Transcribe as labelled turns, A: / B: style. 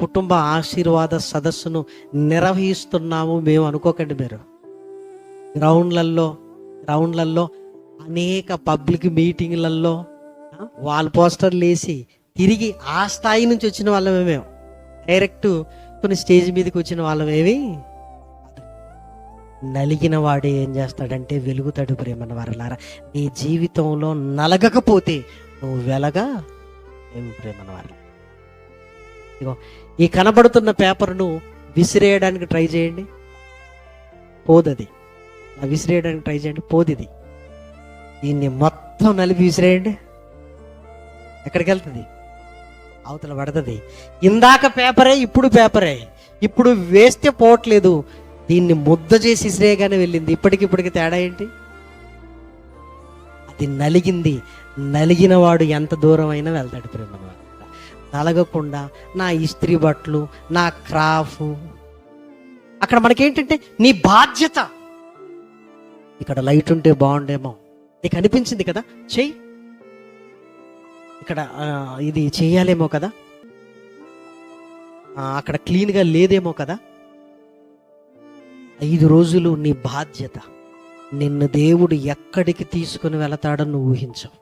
A: కుటుంబ ఆశీర్వాద సదస్సును నిర్వహిస్తున్నాము మేము అనుకోకండి. మీరు గ్రౌండ్లలో అనేక పబ్లిక్ మీటింగ్లలో వాల్ పోస్టర్లు వేసి తిరిగి ఆ స్థాయి నుంచి వచ్చిన వాళ్ళమే మేము. డైరెక్ట్ కొన్ని స్టేజ్ మీదకి వచ్చిన వాళ్ళమేమి. నలిగిన వాడు ఏం చేస్తాడంటే వెలుగుతాడు. ప్రేమన్న వారలారా, నీ జీవితంలో నలగకపోతే నువ్వు వెలగా ఏమి. ప్రేమన్న వారు, ఇగో ఈ కనబడుతున్న పేపర్ను విసిరేయడానికి ట్రై చేయండి, పోదది. విసిరేయడానికి ట్రై చేయండి, పోదిది. దీన్ని మొత్తం నలిపి విసిరేయండి, ఎక్కడికి వెళ్తుంది? అవతల పడుతుంది. ఇందాక పేపరే, ఇప్పుడు పేపరే. ఇప్పుడు వేస్తే పోవట్లేదు, దీన్ని ముద్ద చేసి ఇసిరేయగానే వెళ్ళింది. ఇప్పటికిప్పటికి తేడా ఏంటి? అది నలిగింది. నలిగిన వాడు ఎంత దూరం అయినా వెళ్తాడు. ప్రేమ నలగకుండా నా ఇస్త్రీ బట్టలు, నా క్రాఫ్, అక్కడ మనకేంటంటే నీ బాధ్యత. ఇక్కడ లైట్ ఉంటే బాగుండేమో, నీకు అనిపించింది కదా, చెయ్యి. ఇక్కడ ఇది చెయ్యాలేమో కదా, అక్కడ క్లీన్గా లేదేమో కదా. 5 రోజులు నీ బాధ్యత. నిన్ను దేవుడు ఎక్కడికి తీసుకుని వెళతాడో నువ్వు ఊహించవు.